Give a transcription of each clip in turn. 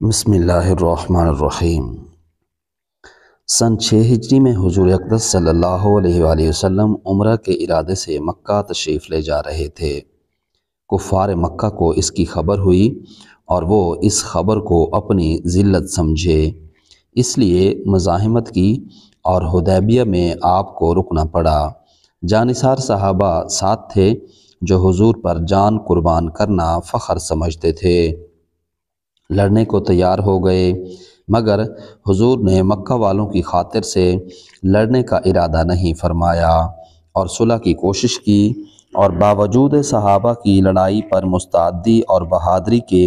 بسم اللہ الرحمن الرحیم۔ سن 6 ہجری میں حضور اقدس صلی اللہ علیہ وآلہ وسلم عمرہ کے ارادے سے مکہ تشریف لے جا رہے تھے۔ کفار مکہ کو اس کی خبر ہوئی اور وہ اس خبر کو اپنی ذلت سمجھے، اس لیے مزاحمت کی اور حدیبیہ میں آپ کو رکنا پڑا۔ جانثار صحابہ ساتھ تھے جو حضور پر جان قربان کرنا فخر سمجھتے تھے، لڑنے کو تیار ہو گئے، مگر حضور نے مکہ والوں کی خاطر سے لڑنے کا ارادہ نہیں فرمایا اور صلح کی کوشش کی، اور باوجود صحابہ کی لڑائی پر مستعدی اور بہادری کے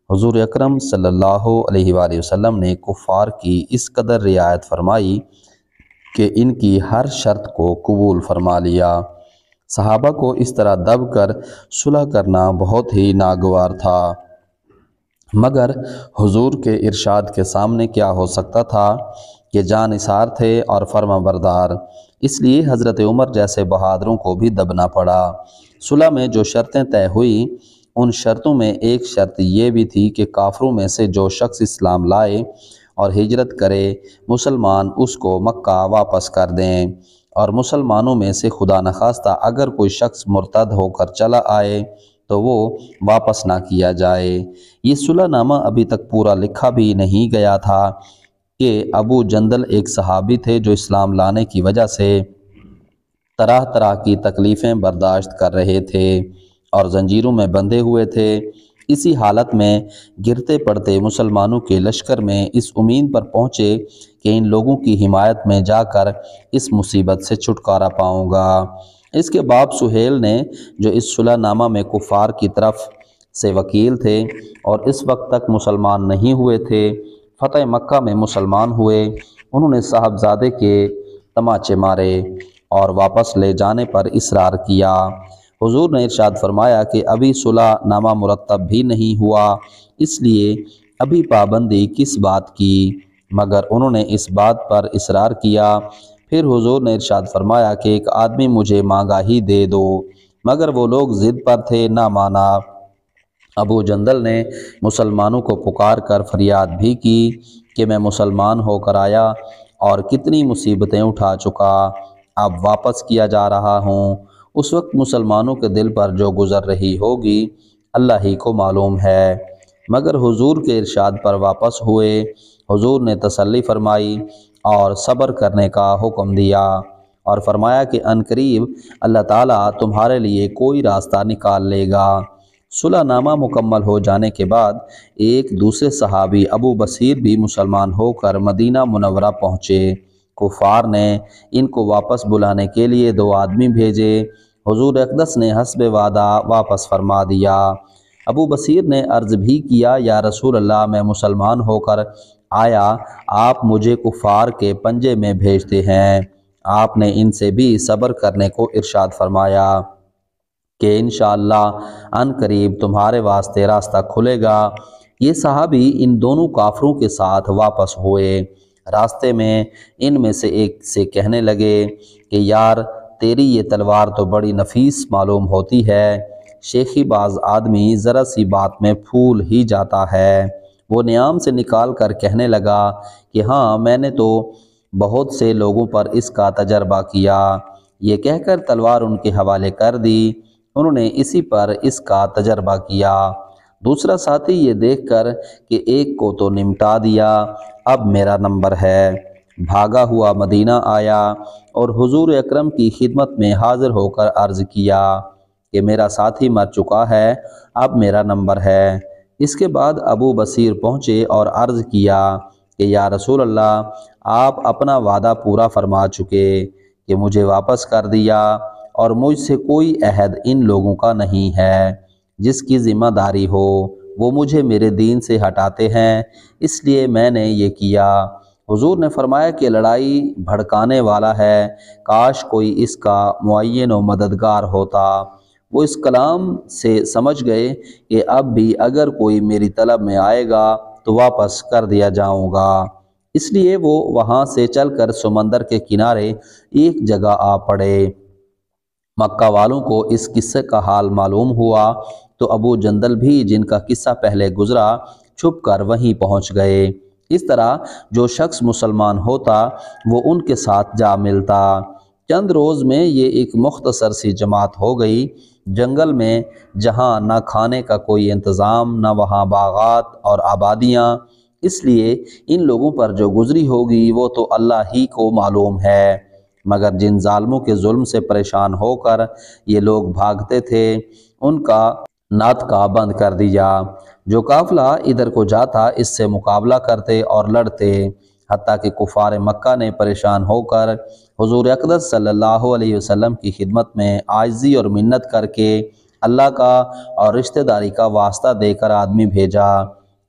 حضور اکرم صلی اللہ علیہ وآلہ وسلم نے کفار کی اس قدر رعایت فرمائی کہ ان کی ہر شرط کو قبول فرما لیا۔ صحابہ کو اس طرح دب کر صلح کرنا بہت ہی ناگوار تھا، مگر حضور کے ارشاد کے سامنے کیا ہو سکتا تھا کہ جان نثار تھے اور فرما بردار، اس لیے حضرت عمر جیسے بہادروں کو بھی دبنا پڑا۔ صلح میں جو شرطیں طے ہوئی، ان شرطوں میں ایک شرط یہ بھی تھی کہ کافروں میں سے جو شخص اسلام لائے اور ہجرت کرے، مسلمان اس کو مکہ واپس کر دیں، اور مسلمانوں میں سے خدا نخواستہ اگر کوئی شخص مرتد ہو کر چلا آئے تو وہ واپس نہ کیا جائے۔ یہ صلح نامہ ابھی تک پورا لکھا بھی نہیں گیا تھا کہ ابو جندل ایک صحابی تھے جو اسلام لانے کی وجہ سے طرح طرح کی تکلیفیں برداشت کر رہے تھے اور زنجیروں میں بندھے ہوئے تھے۔ اسی حالت میں گرتے پڑتے مسلمانوں کے لشکر میں اس امید پر پہنچے کہ ان لوگوں کی حمایت میں جا کر اس مصیبت سے چھٹکارا پاؤں گا۔ اس کے باپ سہیل نے، جو اس صلح نامہ میں کفار کی طرف سے وکیل تھے اور اس وقت تک مسلمان نہیں ہوئے تھے، فتح مکہ میں مسلمان ہوئے۔ انہوں نے صاحبزادے کے تماچے مارے اور واپس لے جانے پر اصرار کیا۔ حضور نے ارشاد فرمایا کہ ابھی صلح نامہ مرتب بھی نہیں ہوا، اس لیے ابھی پابندی کس بات کی، مگر انہوں نے اس بات پر اصرار کیا۔ پھر حضور نے ارشاد فرمایا کہ ایک آدمی مجھے مانگا ہی دے دو، مگر وہ لوگ ضد پر تھے، نہ مانا۔ ابو جندل نے مسلمانوں کو پکار کر فریاد بھی کی کہ میں مسلمان ہو کر آیا اور کتنی مصیبتیں اٹھا چکا، اب واپس کیا جا رہا ہوں۔ اس وقت مسلمانوں کے دل پر جو گزر رہی ہوگی اللہ ہی کو معلوم ہے، مگر حضور کے ارشاد پر واپس ہوئے۔ حضور نے تسلی فرمائی اور صبر کرنے کا حکم دیا اور فرمایا کہ عنقریب اللہ تعالیٰ تمہارے لیے کوئی راستہ نکال لے گا۔ صلح نامہ مکمل ہو جانے کے بعد ایک دوسرے صحابی ابو بصیر بھی مسلمان ہو کر مدینہ منورہ پہنچے۔ کفار نے ان کو واپس بلانے کے لیے 2 آدمی بھیجے۔ حضور اقدس نے حسب وعدہ واپس فرما دیا۔ ابو بصیر نے عرض بھی کیا، یا رسول اللہ، میں مسلمان ہو کر آیا، آپ مجھے کفار کے پنجے میں بھیجتے ہیں۔ آپ نے ان سے بھی صبر کرنے کو ارشاد فرمایا کہ انشاءاللہ عنقریب تمہارے واسطے راستہ کھلے گا۔ یہ صحابی ان دونوں کافروں کے ساتھ واپس ہوئے۔ راستے میں ان میں سے ایک سے کہنے لگے کہ یار، تیری یہ تلوار تو بڑی نفیس معلوم ہوتی ہے، شیخی باز آدمی ذرا سی بات میں پھول ہی جاتا ہے۔ وہ نیام سے نکال کر کہنے لگا کہ ہاں، میں نے تو بہت سے لوگوں پر اس کا تجربہ کیا۔ یہ کہہ کر تلوار ان کے حوالے کر دی۔ انہوں نے اسی پر اس کا تجربہ کیا۔ دوسرا ساتھی یہ دیکھ کر کہ ایک کو تو نمٹا دیا، اب میرا نمبر ہے، بھاگا ہوا مدینہ آیا اور حضور اکرم کی خدمت میں حاضر ہو کر عرض کیا کہ میرا ساتھی مر چکا ہے، اب میرا نمبر ہے۔ اس کے بعد ابو بصیر پہنچے اور عرض کیا کہ یا رسول اللہ، آپ اپنا وعدہ پورا فرما چکے کہ مجھے واپس کر دیا، اور مجھ سے کوئی عہد ان لوگوں کا نہیں ہے، جس کی ذمہ داری ہو وہ مجھے میرے دین سے ہٹاتے ہیں، اس لیے میں نے یہ کیا۔ حضور نے فرمایا کہ لڑائی بھڑکانے والا ہے، کاش کوئی اس کا معین و مددگار ہوتا۔ وہ اس کلام سے سمجھ گئے کہ اب بھی اگر کوئی میری طلب میں آئے گا تو واپس کر دیا جاؤں گا، اس لیے وہ وہاں سے چل کر سمندر کے کنارے ایک جگہ آ پڑے۔ مکہ والوں کو اس قصے کا حال معلوم ہوا تو ابو جندل بھی، جن کا قصہ پہلے گزرا، چھپ کر وہیں پہنچ گئے۔ اس طرح جو شخص مسلمان ہوتا وہ ان کے ساتھ جا ملتا۔ چند روز میں یہ ایک مختصر سی جماعت ہو گئی۔ جنگل میں جہاں نہ کھانے کا کوئی انتظام، نہ وہاں باغات اور آبادیاں، اس لیے ان لوگوں پر جو گزری ہوگی وہ تو اللہ ہی کو معلوم ہے۔ مگر جن ظالموں کے ظلم سے پریشان ہو کر یہ لوگ بھاگتے تھے ان کا ناطقہ بند کر دیا۔ جو قافلہ ادھر کو جاتا اس سے مقابلہ کرتے اور لڑتے، حتیٰ کہ کفار مکہ نے پریشان ہو کر حضور اقدس صلی اللہ علیہ وسلم کی خدمت میں عاجزی اور منت کر کے اللہ کا اور رشتہ داری کا واسطہ دے کر آدمی بھیجا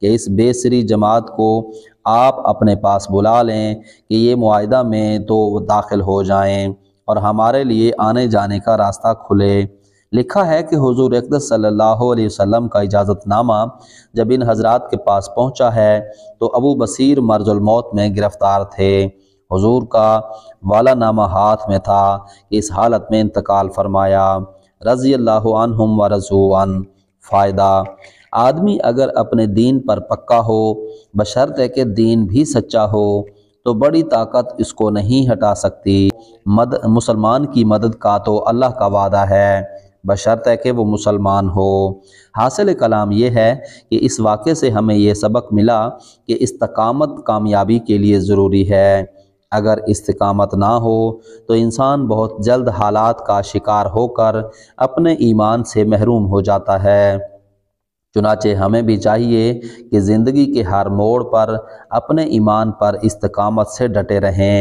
کہ اس بے سری جماعت کو آپ اپنے پاس بلا لیں کہ یہ معاہدہ میں تو داخل ہو جائیں اور ہمارے لیے آنے جانے کا راستہ کھلے۔ لکھا ہے کہ حضور اقدس صلی اللہ علیہ وسلم کا اجازت نامہ جب ان حضرات کے پاس پہنچا ہے تو ابو بصیر مرض الموت میں گرفتار تھے۔ حضور کا والا نامہ ہاتھ میں تھا کہ اس حالت میں انتقال فرمایا۔ رضی اللہ عنہم ورضوا عنہ۔ فائدہ: آدمی اگر اپنے دین پر پکا ہو، بشرطے کہ دین بھی سچا ہو، تو بڑی طاقت اس کو نہیں ہٹا سکتی۔ مسلمان کی مدد کا تو اللہ کا وعدہ ہے، بشرطے کہ وہ مسلمان ہو۔ حاصل کلام یہ ہے کہ اس واقعے سے ہمیں یہ سبق ملا کہ استقامت کامیابی کے لیے ضروری ہے۔ اگر استقامت نہ ہو تو انسان بہت جلد حالات کا شکار ہو کر اپنے ایمان سے محروم ہو جاتا ہے۔ چنانچہ ہمیں بھی چاہیے کہ زندگی کے ہر موڑ پر اپنے ایمان پر استقامت سے ڈٹے رہیں۔